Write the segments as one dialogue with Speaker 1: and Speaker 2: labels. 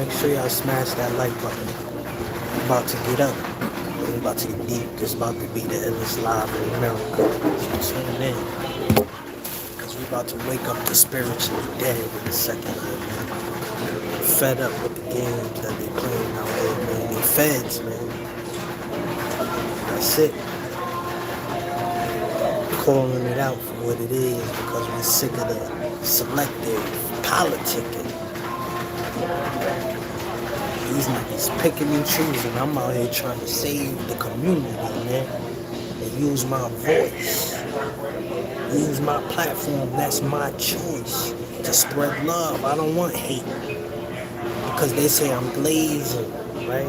Speaker 1: make sure y'all smash that like button. We're about to get up. We're about to get deep. This is about to be the illest live in America. So tune in. Because we're about to wake up the spiritually dead in a second here, man. Fed up with the games that they playing out here, man. They feds, man. That's it. Calling it out for what it is because we're sick of the selective politicking. These niggas picking and choosing. I'm out here trying to save the community, man. And use my voice. Use my platform. That's my choice. To spread love. I don't want hate. Because they say I'm blazing, right?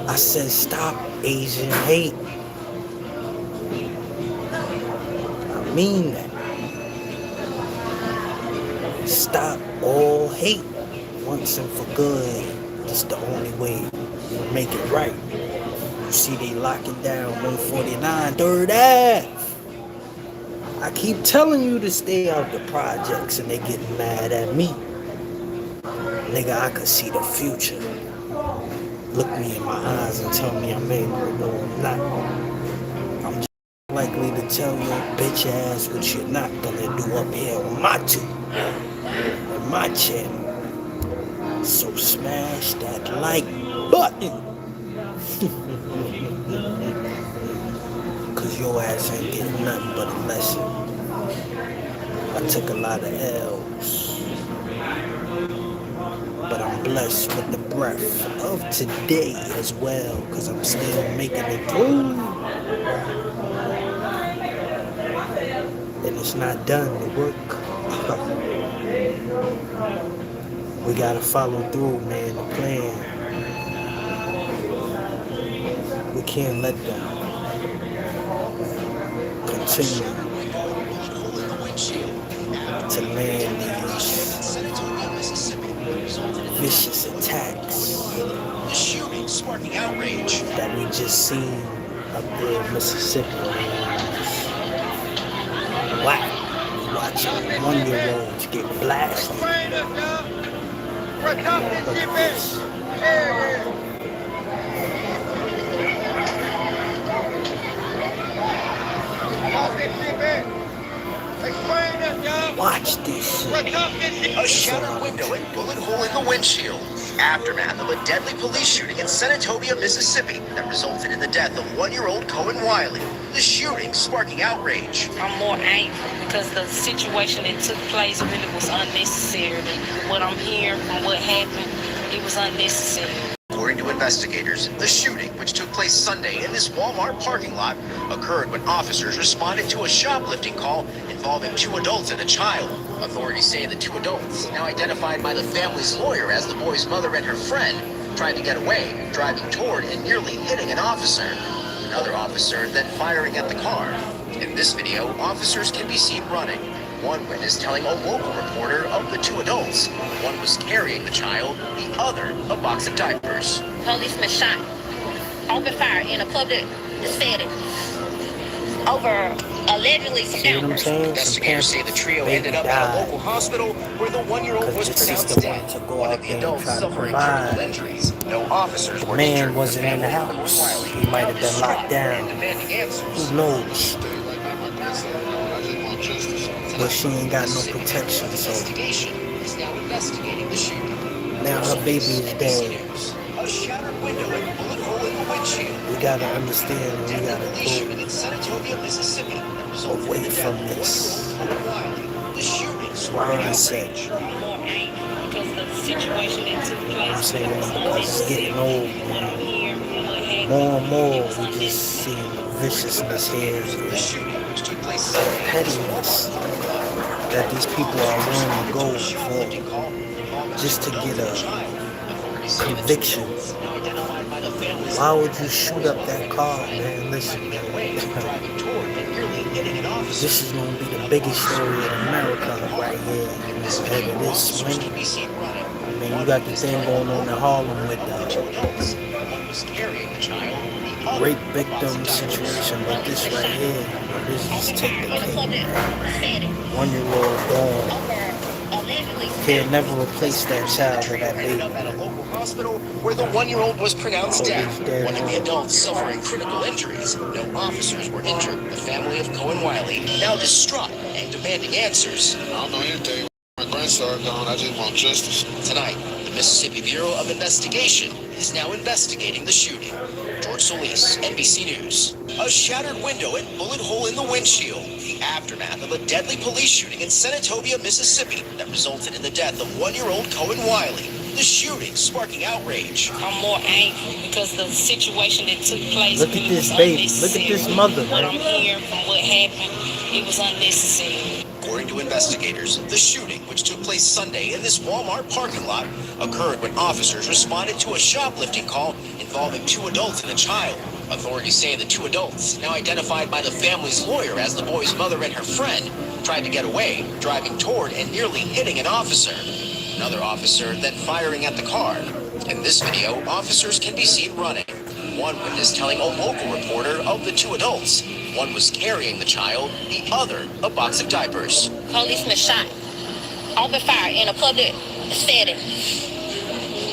Speaker 1: I said stop Asian hate. I mean that. Stop all hate once and for good. It's the only way to make it right. You see they locking down 149 3rd Ave. I keep telling you to stay out the projects and they getting mad at me. Nigga, I could see the future. Look me in my eyes and tell me I'm angry. No, I'm not. I'm just likely to tell your bitch ass what you're not gonna do up here on my tube. On my channel. So smash that like button. Cause your ass ain't getting nothing but a lesson. I took a lot of L's. But I'm blessed with the breath of today as well, because I'm still making it through. And it's not done, the work. We gotta follow through, man, the plan. We can't let them continue to land these vicious attacks that we just seen up there in Mississippi. Wow, watching 1-year-olds get blasted. Look at this. Watch this shit.
Speaker 2: A shattered window and bullet hole in the windshield. Aftermath of a deadly police shooting in Senatobia, Mississippi that resulted in the death of 1-year-old Cohen Wiley. The shooting sparking outrage.
Speaker 3: I'm more angry because the situation that took place really was unnecessary. What I'm hearing from what happened, it was unnecessary.
Speaker 2: According to investigators, the shooting, which took place Sunday in this Walmart parking lot, occurred when officers responded to a shoplifting call involving 2 adults and a child. Authorities say the 2 adults, now identified by the family's lawyer as the boy's mother and her friend, tried to get away, driving toward and nearly hitting an officer. Another officer then firing at the car. In this video, officers can be seen running. One witness telling a local reporter of the 2 adults. One was carrying the child, the other a box of diapers.
Speaker 3: Policeman shot, open fire in a public setting over allegedly some outbursts.
Speaker 2: Investigators say the trio ended up at a local hospital where the 1-year-old was pronounced dead. One of the adults suffering critical injuries. No officers were injured.
Speaker 1: Man wasn't in the house. He might have been locked down. Who knows? But she ain't got no protection, so now her baby is dead. We gotta understand, we gotta go away from this mindset. I'm saying because it's getting old, man. More and more we just see viciousness here, pettiness that these people are willing to go for just to get a conviction. Why would you shoot up that car, man? Listen, man. This is going to be the biggest story in America right here. And it is swinging. I mean, you got the thing going on in Harlem with the rape victim situation, but this right here, this is take the king. 1-year-old dog. Can't never replace that child or
Speaker 2: Trio
Speaker 1: that
Speaker 2: ended
Speaker 1: baby.
Speaker 2: up at a local hospital where the 1-year-old was pronounced dead. One of the adults suffering critical injuries. No officers were injured. The family of Cohen Wiley now distraught and demanding answers.
Speaker 4: I don't know anything. My grandson gone. I just want justice.
Speaker 2: Tonight, the Mississippi Bureau of Investigation is now investigating the shooting. George Solis, NBC News. A shattered window and bullet hole in the windshield. The aftermath of a deadly police shooting in Senatobia, Mississippi that resulted in the death of 1-year-old Cohen Wiley. The shooting sparking outrage.
Speaker 3: I'm more angry because the situation that took place
Speaker 1: Look at
Speaker 3: really
Speaker 1: this
Speaker 3: was
Speaker 1: baby.
Speaker 3: unnecessary.
Speaker 1: Look at this mother,
Speaker 3: What I'm
Speaker 1: man.
Speaker 3: hearing from what happened, it was unnecessary.
Speaker 2: According to investigators, the shooting, which took place Sunday in this Walmart parking lot, occurred when officers responded to a shoplifting call involving 2 adults and a child. Authorities say the 2 adults, now identified by the family's lawyer as the boy's mother and her friend, tried to get away, driving toward and nearly hitting an officer. Another officer then firing at the car. In this video, officers can be seen running. One witness telling a local reporter of the 2 adults. One was carrying the child, the other a box of diapers.
Speaker 5: Policeman shot, open fire in a public setting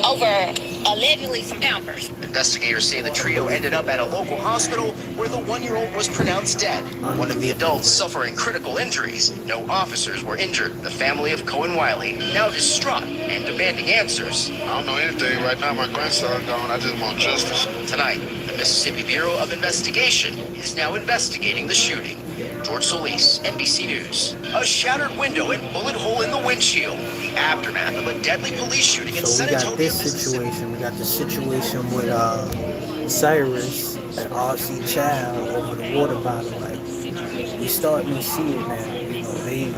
Speaker 5: over allegedly some Pampers.
Speaker 2: Investigators say the trio ended up at a local hospital where the 1-year-old was pronounced dead. One of the adults suffering critical injuries. No officers were injured. The family of Cohen Wiley now distraught and demanding answers.
Speaker 4: I don't know anything. Right now, my grandson gone. I just want justice.
Speaker 2: Tonight, the Mississippi Bureau of Investigation is now investigating the shooting. George Solis, NBC News. A shattered window and bullet hole in the windshield. The aftermath of a deadly police shooting in
Speaker 1: So we got
Speaker 2: Senatobia,
Speaker 1: this
Speaker 2: Mississippi.
Speaker 1: situation. We got the situation with Cyrus and RC Child over the water bottle. Like, we starting to see it now. You know, they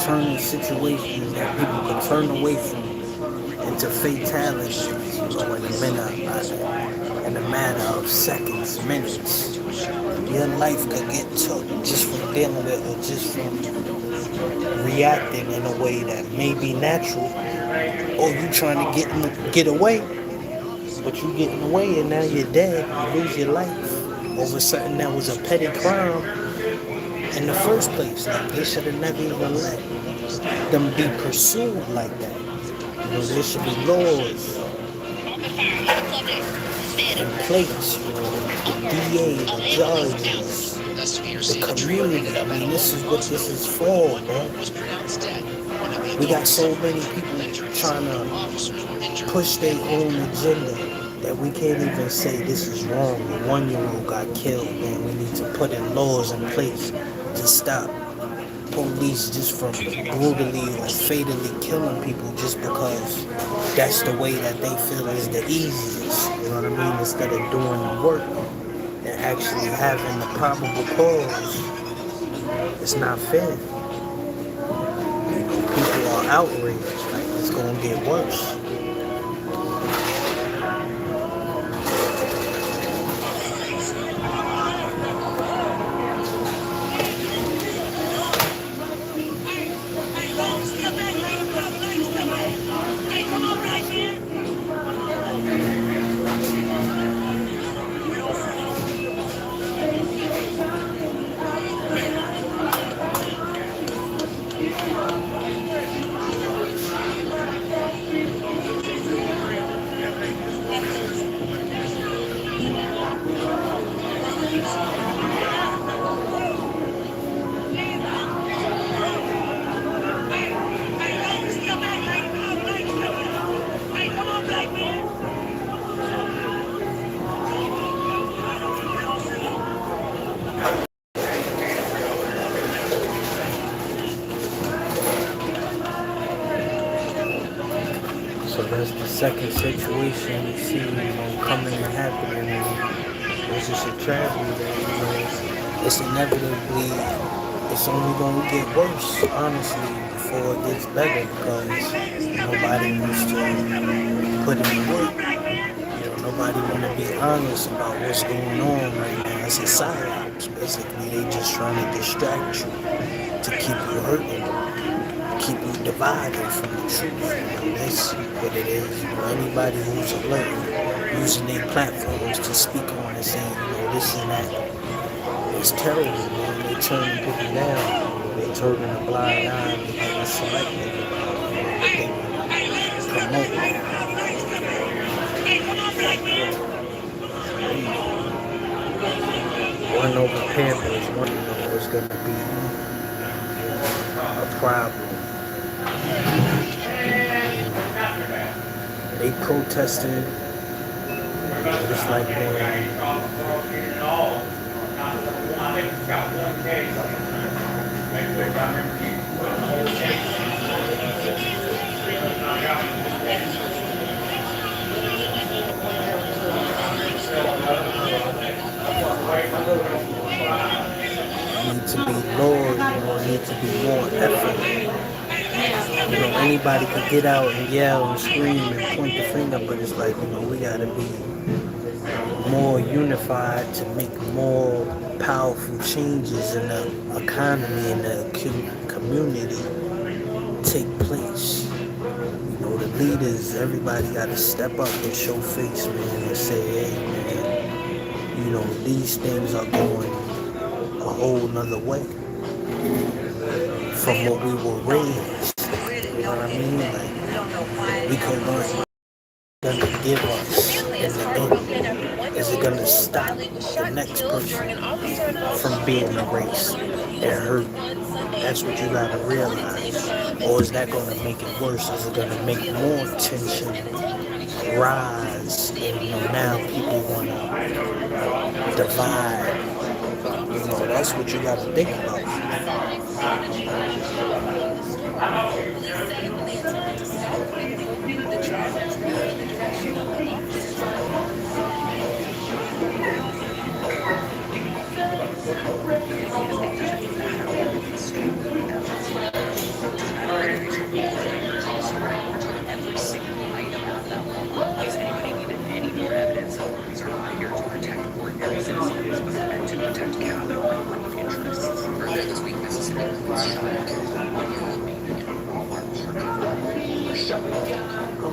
Speaker 1: turning situations that people can turn away from into fatalities. You know, in a matter of seconds, minutes. Your life could get took just from dealing with or just from reacting in a way that may be natural, or you trying to get away, but you getting away and now you're dead. You lose your life over something that was a petty crime in the first place. Like, they should have never even let them be pursued like that. You know, there should be laws in place. You know, the DA, the judges,
Speaker 2: Investigators
Speaker 1: the
Speaker 2: say the trio
Speaker 1: community.
Speaker 2: ended
Speaker 1: I
Speaker 2: up at a
Speaker 1: mean, this is
Speaker 2: local
Speaker 1: what
Speaker 2: hospital
Speaker 1: this is
Speaker 2: where the
Speaker 1: for,
Speaker 2: 1-year-old
Speaker 1: man.
Speaker 2: was pronounced dead. One of the
Speaker 1: We got
Speaker 2: adults
Speaker 1: so many
Speaker 2: suffering
Speaker 1: people
Speaker 2: critical injuries.
Speaker 1: trying to
Speaker 2: Officers were injured.
Speaker 1: push their own agenda that we can't even say this is wrong. A 1-year-old got killed, man. We need to put in laws in place to stop police just from brutally or fatally killing people just because that's the way that they feel is the easiest. You know what I mean? Instead of doing the work and actually having the probable cause. It's not fair. You know, people are outraged. Like, it's gonna get worse. So that's the second situation we see, coming and happening. And it's just a tragedy that, it's inevitably, it's only going to get worse, honestly, before it gets better, because nobody wants to put in the work. Nobody want to be honest about what's going on right now. It's a psyops, basically. They just trying to distract you, to keep you hurting, keep you divided from the truth. That's what it is. Anybody who's alert, using their platforms to speak on and saying, this and that, it's terrible, man. They turning people down. They turning a blind eye because it's selective. They promote now. One over Pampers, one was gonna be a problem. They protested. It's like, man, need to be loyal, need to be more effort. Anybody could get out and yell and scream and point the finger, but it's like, we gotta be more unified to make more powerful changes in the economy and the community take place. The leaders, everybody gotta step up and show face, man, and say, hey, man, these things are going a whole nother way from what we were raised. You know what I mean? Like, we could learn what it's gonna give us in the end. Is it gonna stop the next person from being erased and hurt? That's what you gotta realize. Or is that gonna make it worse? Is it gonna make more tension rise? And now people wanna divide. That's what you gotta think about.
Speaker 2: Earlier this week, Mississippi police shot and killed a 1-year-old baby in a Walmart parking lot.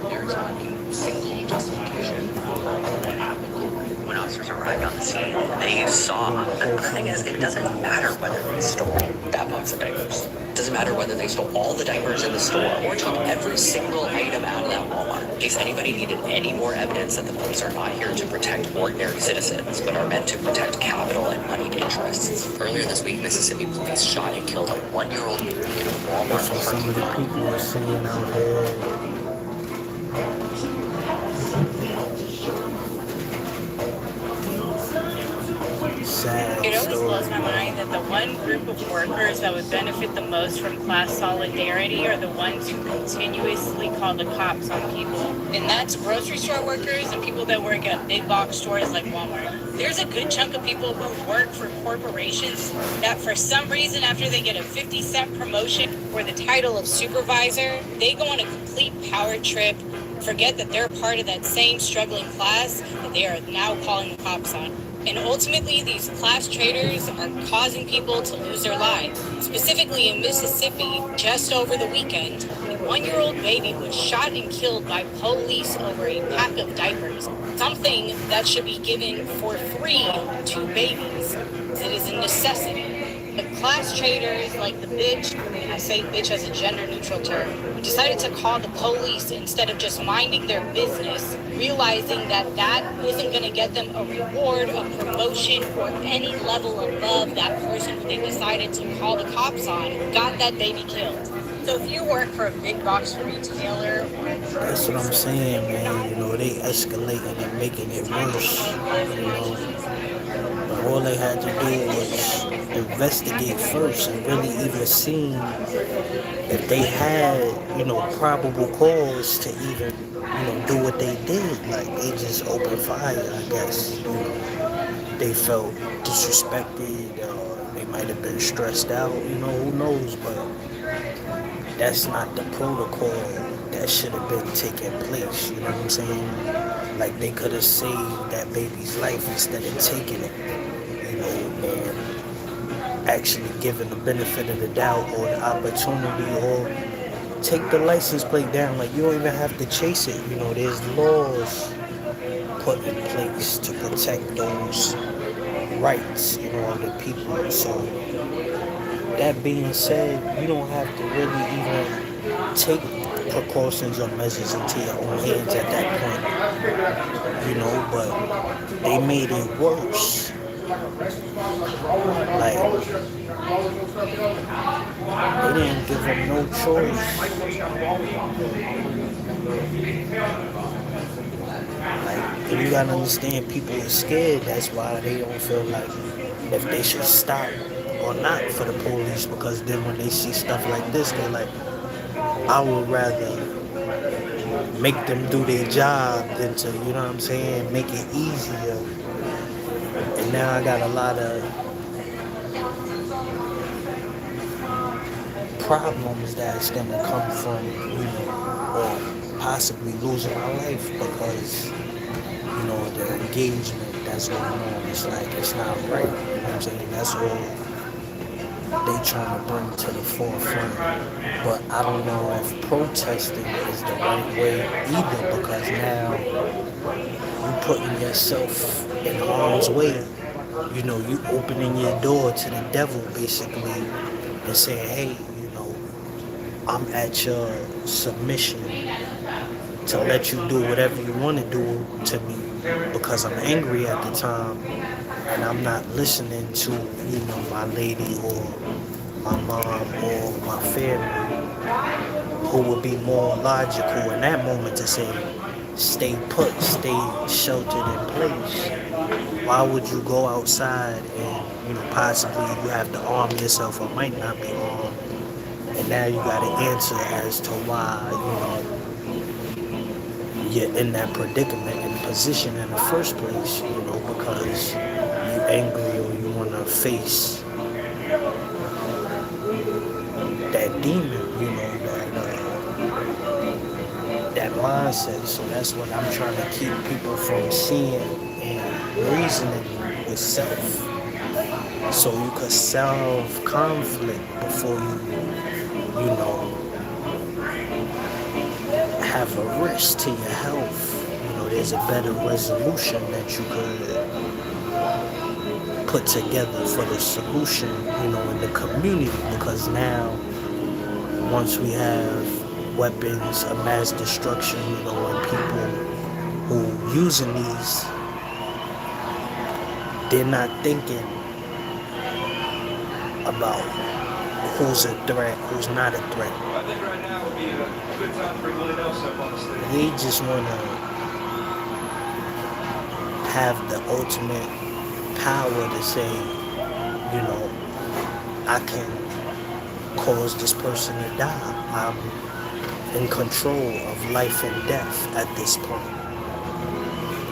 Speaker 2: There is not a single justification for what happened. When officers arrived on the scene, they saw. The thing is, it doesn't matter whether they stole that box of diapers. It doesn't matter whether they stole all the diapers in the store or took every single item out of that Walmart. In case anybody needed any more evidence that the police are not here to protect ordinary citizens, but are meant to protect capital and moneyed interests. Earlier this week, Mississippi police shot and killed a 1-year-old baby in a Walmart
Speaker 1: That's what some
Speaker 2: parking
Speaker 1: of the
Speaker 2: lot.
Speaker 1: people are saying out there. Sad
Speaker 3: It always
Speaker 1: story.
Speaker 3: blows my mind that the one group of workers that would benefit the most from class solidarity are the ones who continuously call the cops on people. And that's grocery store workers and people that work at big box stores like Walmart. There's a good chunk of people who work for corporations that for some reason after they get a 50-cent promotion or the title of supervisor, they go on a complete power trip, forget that they're part of that same struggling class that they are now calling the cops on. And ultimately, these class traders are causing people to lose their lives. Specifically in Mississippi, just over the weekend, a 1-year-old baby was shot and killed by police over a pack of diapers. Something that should be given for free to babies. It is a necessity. The class traders, like the bitch, and I say bitch as a gender-neutral term, decided to call the police instead of just minding their business, realizing that that isn't going to get them a reward, a promotion, or any level above that person who they decided to call the cops on, got that baby killed. So if you work for a big box retailer,
Speaker 1: That's what I'm saying, man. They escalating and making it worse. But all they had to do was investigate first and really even see if they had, probable cause to even, do what they did. Like, they just opened fire, I guess. They felt disrespected, they might have been stressed out, who knows, but that's not the protocol that should have been taking place, you know what I'm saying? Like, they could have saved that baby's life instead of taking it, and actually giving the benefit of the doubt or the opportunity, or take the license plate down. Like, you don't even have to chase it, there's laws put in place to protect those rights, of the people. So that being said, you don't have to really even take precautions or measures into your own hands at that point, but they made it worse. Like, they didn't give them no choice. Like, you gotta understand, people are scared. That's why they don't feel like if they should stop or not for the police, because then when they see stuff like this, they're like, I would rather make them do their job than to, make it easier. And now I got a lot of problems that's gonna come from, or possibly losing my life because, the engagement that's going on. It's like, it's not right. You know what I'm saying? That's all they trying to bring to the forefront. But I don't know if protesting is the right way either, because now you putting yourself in harm's way. You opening your door to the devil basically and saying, hey, I'm at your submission to let you do whatever you want to do to me because I'm angry at the time and I'm not listening to, my lady or my mom or my family, who would be more logical in that moment to say, stay put, stay sheltered in place. Why would you go outside and, possibly you have to arm yourself or might not be armed? And now you got to answer as to why, you're in that predicament and position in the first place, because you angry or you want to face that demon, that mindset. So that's what I'm trying to keep people from seeing and reasoning with self. So you could solve conflict before have a risk to your health. There's a better resolution that you could put together for the solution, in the community. Because now, once we have weapons of mass destruction, and people who using these, they're not thinking about who's a threat, who's not a threat.
Speaker 6: I think right now would be a good time to bring Willie Nelson up on the stage.
Speaker 1: They just want to have the ultimate power to say, I can cause this person to die. I'm in control of life and death at this point.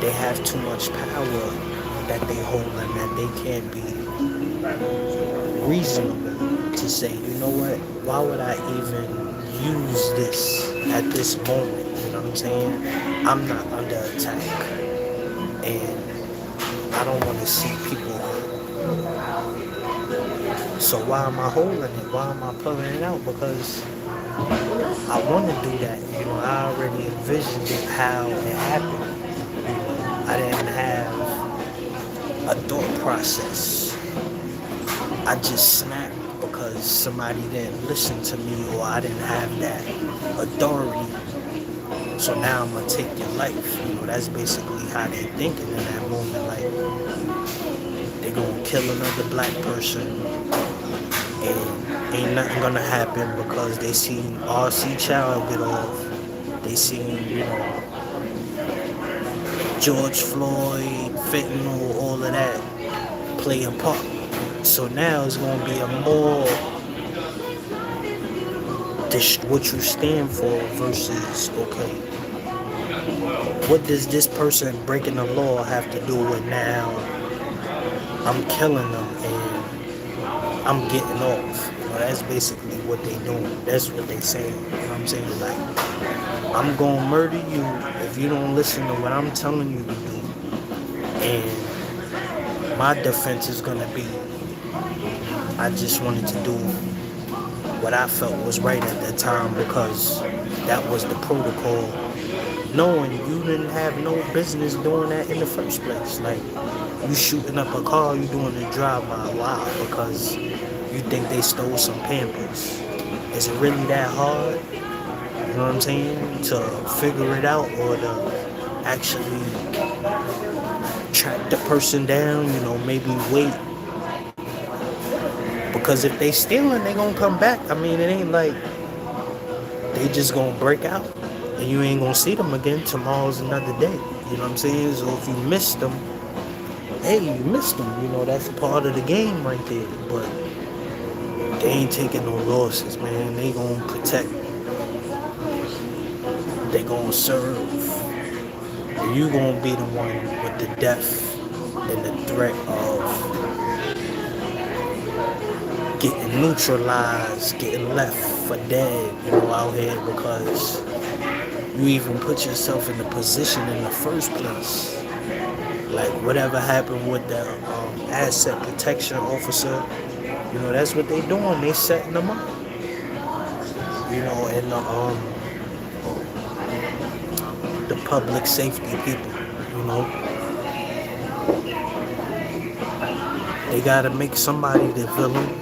Speaker 1: They have too much power that they hold and that they can't be reasonable to say, why would I even use this at this moment? You know what I'm saying? I'm not under attack. And I don't want to see people hurt. So why am I holding it? Why am I pulling it out? Because I want to do that. I already envisioned it, how it happened. I didn't have a thought process. I just snapped because somebody didn't listen to me, or I didn't have that authority. So now I'm going to take your life. That's basically how they thinking in that moment. Like, they're going to kill another black person and ain't nothing going to happen because they seen R.C. Child get off. They seen, George Floyd, fentanyl, all of that play a part. So now it's going to be a more what you stand for versus, okay, what does this person breaking the law have to do with now I'm killing them and I'm getting off? That's basically what they doing. That's what they saying. You know what I'm saying? Like, I'm going to murder you if you don't listen to what I'm telling you to do. And my defense is going to be, I just wanted to do what I felt was right at that time because that was the protocol, knowing you didn't have no business doing that in the first place. Like, you shooting up a car, you doing a drive-by. Why? Because you think they stole some Pampers. Is it really that hard? you know what I'm saying, to figure it out or to actually track the person down, you know, maybe wait. Because if they stealing, they gonna come back. I mean, it ain't like they just gonna break out and you ain't gonna see them again. Tomorrow's another day. You know what I'm saying? So if you missed them, hey, you missed them. You know, that's part of the game right there. But they ain't taking no losses, man. They gonna protect. They gonna serve. And you gonna be the one with the death and the threat of getting neutralized, getting left for dead, you know, out here because you even put yourself in the position in the first place. Like whatever happened with the asset protection officer, you know, that's what they doing. They setting them up, you know, and the public safety people, you know, they gotta make somebody the villain.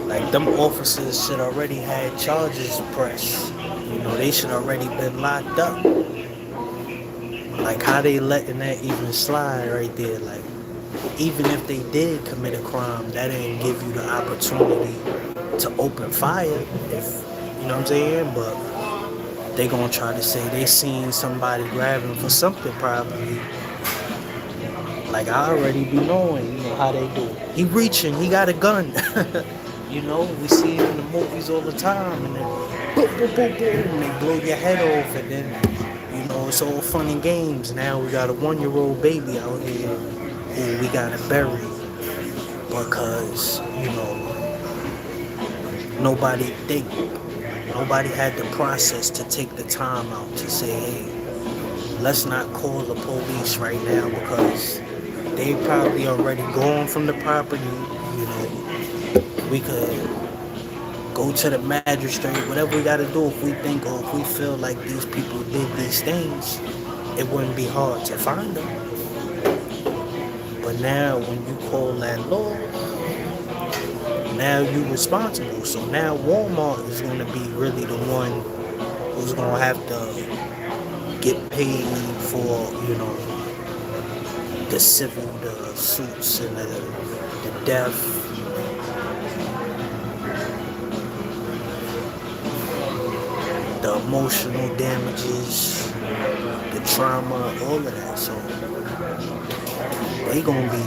Speaker 1: Like them officers should already had charges pressed. You know, they should already been locked up. Like how they letting that even slide right there? Like even if they did commit a crime, that didn't give you the opportunity to open fire. If you know what I'm saying, but they gonna try to say they seen somebody grabbing for something probably. Like I already be knowing, you know how they do. He reaching, he got a gun. You know, we see it in the movies all the time, and then boom, boom, boom, boom, and they blow your head off, and then, you know, it's all fun and games. Now we got a 1-year-old baby out here who we gotta bury because, you know, nobody had the process to take the time out to say, hey, let's not call the police right now because they probably already gone from the property, you know. We could go to the magistrate, whatever we gotta do if we think or if we feel like these people did these things, it wouldn't be hard to find them. But now when you call that law, now you responsible. So now Walmart is gonna be really the one who's gonna have to get paid for, you know, the civil, the suits and the death. The emotional damages, the trauma, all of that. So they gonna be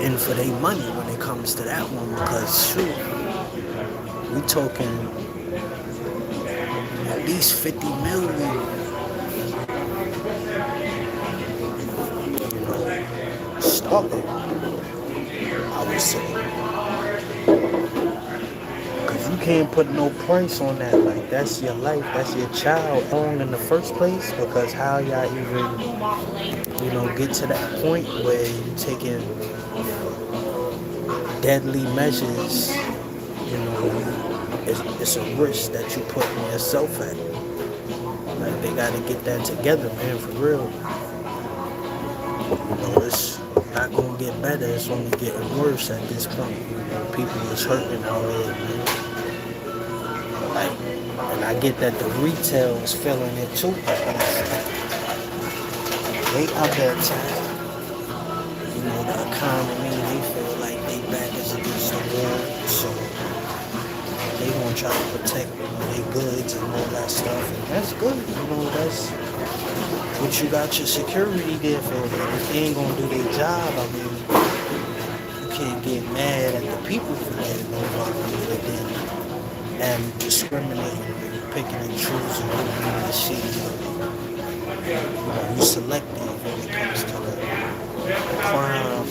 Speaker 1: in for their money when it comes to that one because shoot, we talking at least 50 million, you know, starting, I would say. You can't put no price on that. Like that's your life, that's your child wrong in the first place because how y'all even, you know, get to that point where you're taking deadly measures, you know, it's a risk that you put yourself at. Like they gotta get that together, man, for real. You know, it's not gonna get better, it's only getting worse at this point. You know, people is hurting out here, man. Like, and I get that the retail is feeling it too. They under attack. You know, the economy, they feel like they back is against the wall. So they gonna try to protect, you know, their goods and all that stuff. And that's good. You know, that's what you got your security there for. But if they ain't gonna do their job, I mean, you can't get mad at the people for that. But then and discriminating and picking and choosing who you want to see. You know, you selective when it comes to the crime.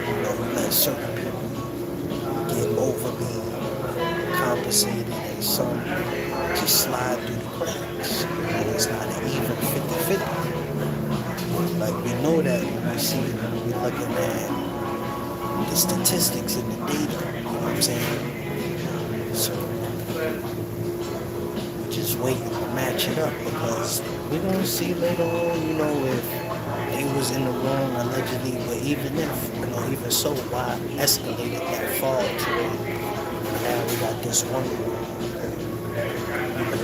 Speaker 1: You know, you let certain people get overly compensated and some just slide through the cracks. You know, it's not an even 50-50. Like we know that when we see, when we're looking at the statistics and the data. You know what I'm saying? So we're just waiting to match it up because we're gonna see later on, you know, if they was in the wrong allegedly, but even if, you know, even so, why escalate it that far to now we got this one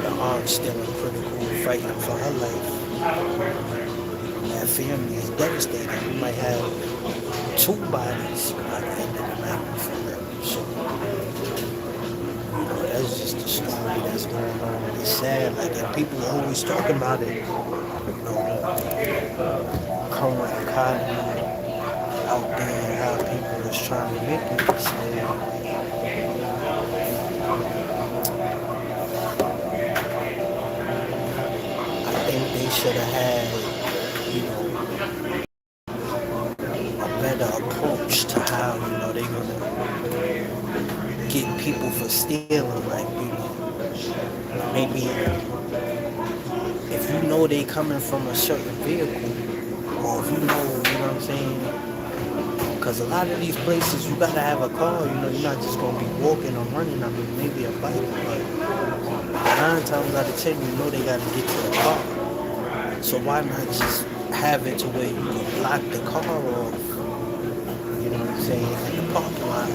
Speaker 1: the aunt still in critical, fighting for her life. That family is devastated. We might have 2 bodies by the end of the night for them. So, that's just the story that's going on. It's sad, like, and people always talking about it. Current economy out there, how people is trying to make it. So, I think they should have had, a better approach to how, they're gonna get people for stealing. Like, maybe if you know they coming from a certain vehicle, or if you know what I'm saying? Because a lot of these places, you gotta have a car, you're not just gonna be walking or running. I mean, maybe a bike, but 9 times out of 10, they gotta get to the car. So why not just have it to where you can block the car off, in the parking lot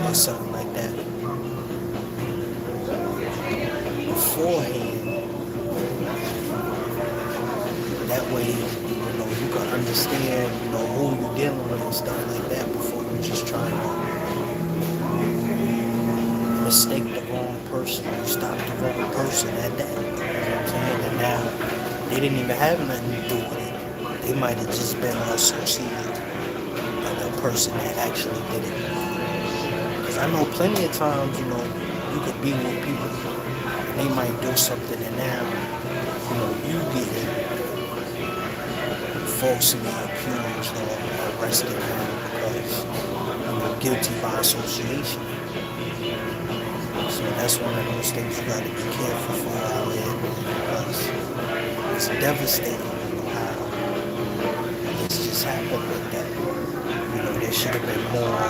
Speaker 1: or something like that beforehand. That way, you can understand, who you're dealing with and stuff like that before you just trying to mistake the wrong person or stop the wrong person at that. You know what I'm saying? And now, they didn't even have nothing to do with it. They might have just been associated with the person that actually did it. Because I know plenty of times, you could be with people and they might do something and now, you get it. Falsely accused or arrested because guilty by association. So that's one of those things you gotta be careful for out here, because it's devastating, how it's just happened like that. There should have been more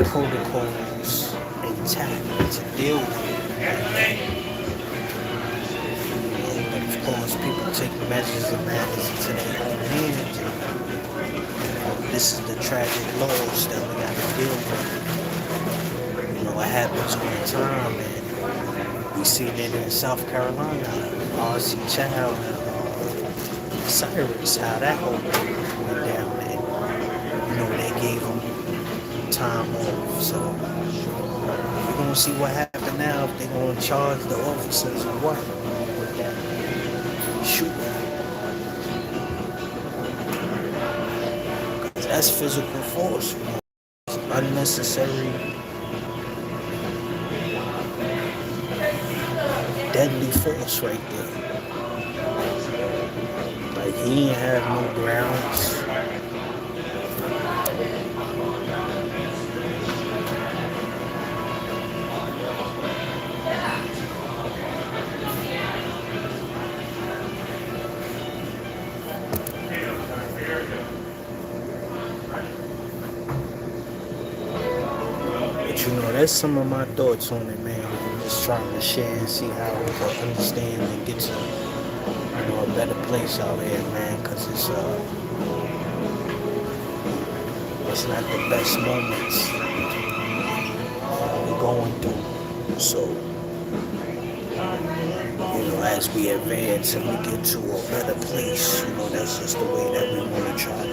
Speaker 1: protocols intact to deal with it. Of course, people take measures and matters into their own hands. This is the tragic loss that we got to deal with. It happens all the time, and we seen it in South Carolina. R.C. Child, Cyrus, how that whole thing went down, and they gave them time off. So we're gonna see what happens now, if they're gonna charge the officers or what. Shoot. That's physical force. It's unnecessary, deadly force right there. Like, he ain't have no grounds. That's some of my thoughts on it, man. I'm just trying to share and see how we can understand and get to, a better place out here, man. Because it's not the best moments we're going through. So, as we advance and we get to a better place, that's just the way that we want to try